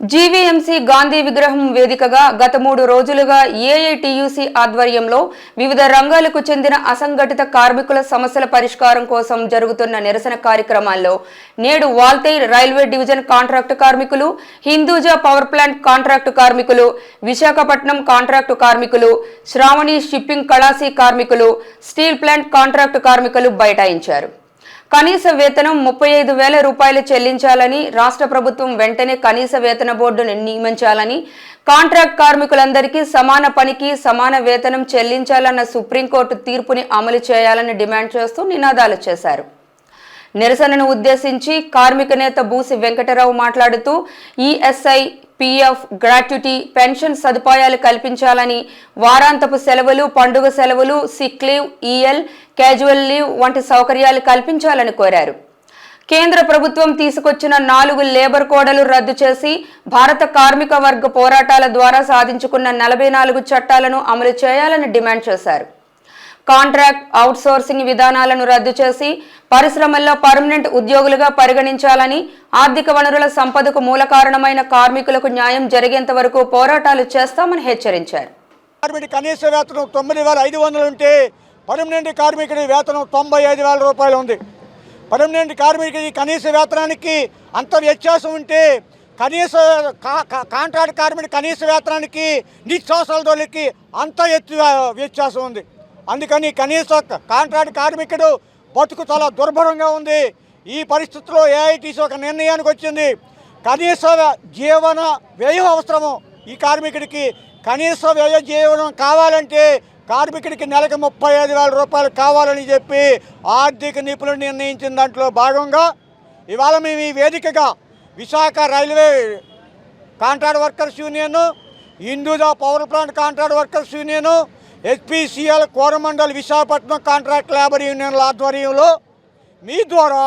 GVMC Gandhi విగ్రహం వేదికగా గత 3 రోజులుగా ఏఐటీయూసీ ఆధ్వర్యంలో వివిధ రంగాలకు చెందిన అసంఘటిత కార్మికుల సమస్యల పరిష్కారం కోసం జరుగుతున్న నిరసన కార్యక్రమాల్లో నేడు వాల్తేర్ రైల్వే డివిజన్ కాంట్రాక్టు కార్మికులు, హిందూజా పవర్ ప్లాంట్ కాంట్రాక్టు కార్మికులు, విశాఖపట్నం కాంట్రాక్టు కార్మికులు, శ్రావణి షిప్పింగ్ కళాసి కార్మికులు, స్టీల్ ప్లాంట్ కాంట్రాక్టు కార్మికులు బైఠాయించారు. కనీస వేతనం 35,000 రూపాయలు చెల్లించాలని, రాష్ట్ర ప్రభుత్వం వెంటనే కనీస వేతన బోర్డును నియమించాలని, కాంట్రాక్ట్ కార్మికులందరికీ సమాన పనికి సమాన వేతనం చెల్లించాలన్న సుప్రీంకోర్టు తీర్పుని అమలు చేయాలని డిమాండ్ చేస్తూ నినాదాలు చేశారు. నిరసనను ఉద్దేశించి కార్మిక నేత బూసి వెంకటరావు మాట్లాడుతూ ఈఎస్ఐ, పీఎఫ్, గ్రాట్యుటీ, పెన్షన్ సదుపాయాలు కల్పించాలని, వారాంతపు సెలవులు, పండుగ సెలవులు, sick leave, EL, casual leave వంటి సౌకర్యాలు కల్పించాలని కోరారు. కేంద్ర ప్రభుత్వం తీసుకొచ్చిన 4 లేబర్ కోడలు రద్దు చేసి భారత కార్మిక వర్గ పోరాటాల ద్వారా సాధించుకున్న 44 చట్టాలను అమలు చేయాలని డిమాండ్ చేశారు. కాంట్రాక్ట్ అవుట్సోర్సింగ్ విధానాలను రద్దు చేసి పరిశ్రమల్లో పర్మనెంట్ ఉద్యోగులుగా పరిగణించాలని, ఆర్థిక వనరుల సంపదకు మూల కారణమైన కార్మికులకు న్యాయం జరిగేంత వరకు పోరాటాలు చేస్తామని హెచ్చరించారు. కనీస వేతనం 9,500 ఉంటే పర్మనెంట్ కార్మికుడి వేతనం 95,000 రూపాయలు ఉంది. పర్మనెంట్ కార్మికుడి కనీస వేతనానికి అంత వ్యత్యాసం ఉంటే కాంట్రాక్ట్ కార్మికుడి కనీస వేతనానికి నిత్యావసరాలకి అంత వ్యత్యాసం ఉంది. అందుకని కనీస కాంట్రాక్ట్ కార్మికుడు బతుకు చాలా దుర్భరంగా ఉంది. ఈ పరిస్థితుల్లో ఏఐటీసీ ఒక నిర్ణయానికి వచ్చింది. కనీస జీవన వ్యయం అవసరము. ఈ కార్మికుడికి కనీస వ్యయ జీవనం కావాలంటే కార్మికుడికి నెలకు 35,000 రూపాయలు కావాలని చెప్పి ఆర్థిక నిపుణులు నిర్ణయించిన దాంట్లో భాగంగా ఇవాళ మేము ఈ వేదికగా Visakha railway contract workers union, Hinduja power plant contract workers union, HPCL Coromandel Visakhapatnam contract labour యూనియన్ల ఆధ్వర్యంలో మీ ద్వారా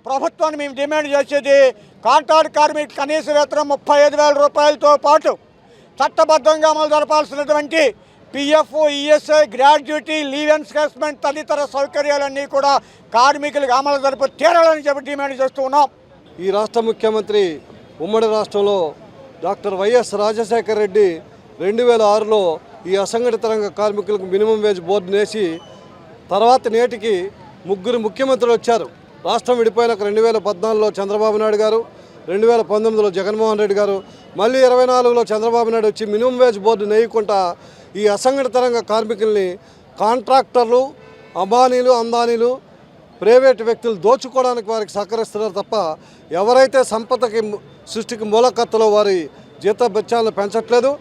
ప్రభుత్వాన్ని మేము డిమాండ్ చేసేది కాంట్రాక్ట్ కార్మికుల కనీస వేతనం 35,000 రూపాయలతో పాటు చట్టబద్ధంగా అమలు జరపాల్సినటువంటి PF, ESI, gratuity, leave enforcement తదితర సౌకర్యాలన్నీ కూడా కార్మికులకు అమలు జరిపి తీరాలని చెప్పి డిమాండ్ చేస్తూ ఉన్నాం. ఈ రాష్ట్ర ముఖ్యమంత్రి ఉమ్మడి రాష్ట్రంలో డాక్టర్ వైఎస్ రాజశేఖర రెడ్డి 2006లో ఈ అసంఘటిత రంగ కార్మికులకు మినిమం వేజ్ బోర్డు వేసి తర్వాత నేటికి 3 ముఖ్యమంత్రులు వచ్చారు. రాష్ట్రం విడిపోయినాక 2014లో చంద్రబాబు నాయుడు గారు, 2019లో జగన్మోహన్ రెడ్డి గారు, మళ్ళీ 24లో చంద్రబాబు నాయుడు వచ్చి మినిమం వేజ్ బోర్డు నేయకుండా ఈ అసంఘటిత రంగ కార్మికుల్ని కాంట్రాక్టర్లు, అంబానీలు, ప్రైవేటు వ్యక్తులు దోచుకోవడానికి వారికి సహకరిస్తున్నారు తప్ప ఎవరైతే సంపదకి సృష్టికి మూలకర్తలో వారి జీతభత్యాలను పెంచట్లేదు.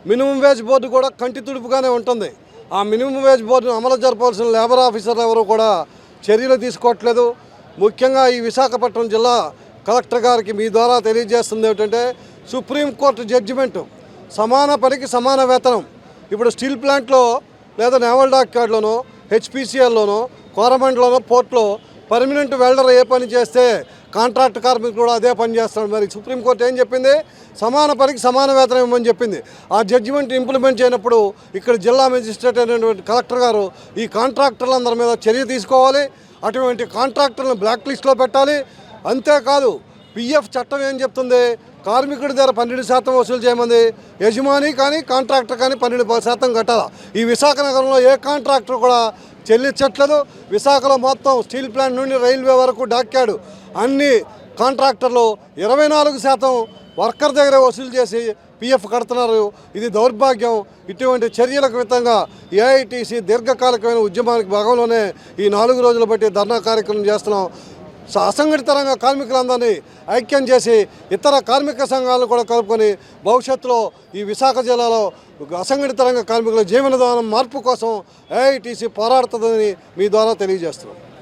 మినిమం వేజ్ బోర్డు కూడా కంటి తుడుపుగానే ఉంటుంది. ఆ మినిమం వేజ్ బోర్డును అమలు జరపాల్సిన లేబర్ ఆఫీసర్లు ఎవరు కూడా చర్యలు తీసుకోవట్లేదు. ముఖ్యంగా ఈ విశాఖపట్నం జిల్లా కలెక్టర్ గారికి మీ ద్వారా తెలియజేస్తుంది ఏమిటంటే సుప్రీంకోర్టు జడ్జిమెంటు సమాన పనికి సమాన వేతనం. ఇప్పుడు స్టీల్ ప్లాంట్లో లేదా నేవల్ డాక్యార్డ్లోనో, హెచ్పిసిఎల్లోనో, కోరమండలోనో, పోర్ట్లో పర్మనెంట్ వెల్డర్ ఏ పని చేస్తే కాంట్రాక్ట్ కార్మికులు కూడా అదే పని చేస్తాడు. మరి సుప్రీంకోర్టు ఏం చెప్పింది? సమాన పనికి సమాన వేతనం ఇవ్వమని చెప్పింది. ఆ జడ్జిమెంట్ ఇంప్లిమెంట్ చేయనప్పుడు ఇక్కడ జిల్లా మెజిస్ట్రేట్ అయినటువంటి కలెక్టర్ గారు ఈ కాంట్రాక్టర్లందరి మీద చర్య తీసుకోవాలి. అటువంటి కాంట్రాక్టర్లను బ్లాక్ లిస్ట్లో పెట్టాలి. అంతేకాదు పిఎఫ్ చట్టం ఏం చెప్తుంది? కార్మికుడి దగ్గర 12% వసూలు చేయమంది. యజమాని కానీ కాంట్రాక్టర్ కానీ 12% కట్టాలి. ఈ విశాఖ నగరంలో ఏ కాంట్రాక్టర్ కూడా చెల్లించట్లేదు. విశాఖలో మొత్తం స్టీల్ ప్లాంట్ నుండి రైల్వే వరకు డాక్యార్డు అన్ని కాంట్రాక్టర్లు 24% వర్కర్ దగ్గర వసూలు చేసి పిఎఫ్ కడుతున్నారు. ఇది దౌర్భాగ్యం. ఇటువంటి చర్యలకు విధంగా ఏఐటీసీ దీర్ఘకాలికమైన ఉద్యమానికి భాగంలోనే ఈ 4 రోజులు బట్టి ధర్నా కార్యక్రమం చేస్తున్నాం. అసంఘటిత రంగ కార్మికులందరినీ ఐక్యం చేసి ఇతర కార్మిక సంఘాలను కూడా కలుపుకొని భవిష్యత్తులో ఈ విశాఖ జిల్లాలో అసంఘటిత రంగ కార్మికుల జీవన విధానం మార్పు కోసం ఏఐటీసీ పోరాడుతుందని మీ ద్వారా తెలియజేస్తున్నాం.